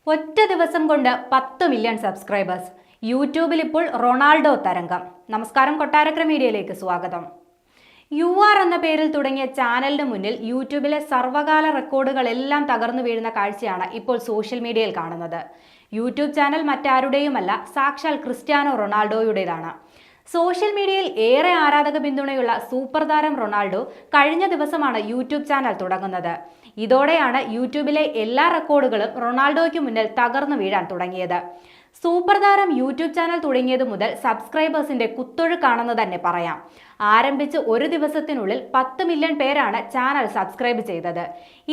ഒറ്റ ദിവസം കൊണ്ട് 10 മില്യൺ സബ്സ്ക്രൈബേഴ്സ്. യൂട്യൂബിൽ ഇപ്പോൾ റൊണാൾഡോ തരംഗം. നമസ്കാരം, കൊട്ടാരക്കര മീഡിയയിലേക്ക് സ്വാഗതം. UR എന്ന പേരിൽ തുടങ്ങിയ ചാനലിന് മുന്നിൽ യൂട്യൂബിലെ സർവകാല റെക്കോർഡുകളെല്ലാം തകർന്നു വീഴുന്ന കാഴ്ചയാണ് ഇപ്പോൾ സോഷ്യൽ മീഡിയയിൽ കാണുന്നത്. യൂട്യൂബ് ചാനൽ മറ്റാരുടെയുമല്ല, സാക്ഷാൽ ക്രിസ്ത്യാനോ റൊണാൾഡോയുടേതാണ്. സോഷ്യൽ മീഡിയയിൽ ഏറെ ആരാധക പിന്തുണയുള്ള സൂപ്പർ താരം റൊണാൾഡോ കഴിഞ്ഞ ദിവസമാണ് യൂട്യൂബ് ചാനൽ തുടങ്ങുന്നത്. ഇതോടെയാണ് യൂട്യൂബിലെ എല്ലാ റെക്കോർഡുകളും റൊണാൾഡോയ്ക്ക് മുന്നിൽ തകർന്നു വീഴാൻ തുടങ്ങിയത്. സൂപ്പർ താരം യൂട്യൂബ് ചാനൽ തുടങ്ങിയത് മുതൽ സബ്സ്ക്രൈബേഴ്സിന്റെ കുത്തൊഴുക്കാണെന്ന് തന്നെ പറയാം. ആരംഭിച്ച് ഒരു ദിവസത്തിനുള്ളിൽ 10 മില്യൺ പേരാണ് ചാനൽ സബ്സ്ക്രൈബ് ചെയ്തത്.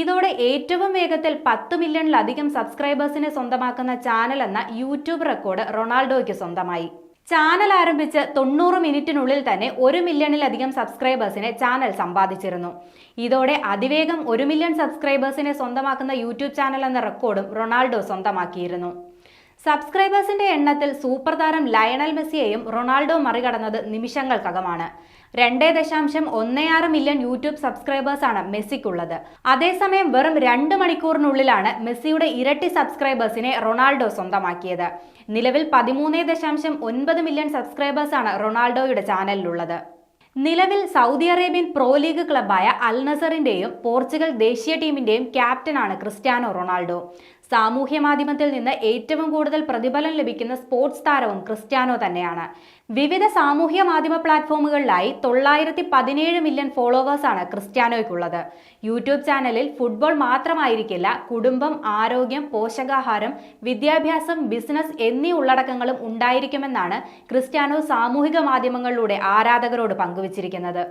ഇതോടെ ഏറ്റവും വേഗത്തിൽ 10 മില്യണിലധികം സബ്സ്ക്രൈബേഴ്സിനെ സ്വന്തമാക്കുന്ന ചാനൽ എന്ന യൂട്യൂബ് റെക്കോർഡ് റൊണാൾഡോയ്ക്ക് സ്വന്തമായി. ചാനൽ ആരംഭിച്ച് 90 മിനിറ്റിനുള്ളിൽ തന്നെ 1 മില്യണിലധികം സബ്സ്ക്രൈബേഴ്സിനെ ചാനൽ സമ്പാദിച്ചിരുന്നു. ഇതോടെ അതിവേഗം 1 മില്യൺ സബ്സ്ക്രൈബേഴ്സിനെ സ്വന്തമാക്കുന്ന യൂട്യൂബ് ചാനൽ എന്ന റെക്കോർഡും റൊണാൾഡോ സ്വന്തമാക്കിയിരുന്നു. സബ്സ്ക്രൈബേഴ്സിന്റെ എണ്ണത്തിൽ സൂപ്പർ താരം ലയണൽ മെസ്സിയെയും റൊണാൾഡോ മറികടന്നത് നിമിഷങ്ങൾക്കകമാണ്. 2.16 മില്യൺ യൂട്യൂബ് സബ്സ്ക്രൈബേഴ്സാണ് മെസ്സിക്കുള്ളത്. അതേസമയം വെറും 2 മണിക്കൂറിനുള്ളിലാണ് മെസ്സിയുടെ ഇരട്ടി സബ്സ്ക്രൈബേഴ്സിനെ റൊണാൾഡോ സ്വന്തമാക്കിയത്. നിലവിൽ 13.9 മില്യൺ സബ്സ്ക്രൈബേഴ്സാണ് റൊണാൾഡോയുടെ ചാനലിലുള്ളത്. നിലവിൽ സൗദി അറേബ്യൻ പ്രോ ലീഗ് ക്ലബായ അൽ നസറിന്റെയും പോർച്ചുഗൽ ദേശീയ ടീമിന്റെയും ക്യാപ്റ്റനാണ് ക്രിസ്ത്യാനോ റൊണാൾഡോ. സാമൂഹ്യ മാധ്യമത്തിൽ നിന്ന് ഏറ്റവും കൂടുതൽ പ്രതിഫലം ലഭിക്കുന്ന സ്പോർട്സ് താരവും ക്രിസ്ത്യാനോ തന്നെയാണ്. വിവിധ സാമൂഹ്യ മാധ്യമ പ്ലാറ്റ്ഫോമുകളിലായി 917 മില്യൺ ഫോളോവേഴ്സാണ് ക്രിസ്ത്യാനോയ്ക്കുള്ളത്. യൂട്യൂബ് ചാനലിൽ ഫുട്ബോൾ മാത്രമായിരിക്കില്ല, കുടുംബം, ആരോഗ്യം, പോഷകാഹാരം, വിദ്യാഭ്യാസം, ബിസിനസ് എന്നീ ഉള്ളടക്കങ്ങളും ഉണ്ടായിരിക്കുമെന്നാണ് ക്രിസ്ത്യാനോ സാമൂഹിക മാധ്യമങ്ങളിലൂടെ ആരാധകരോട് പങ്കുവച്ചിരിക്കുന്നത്.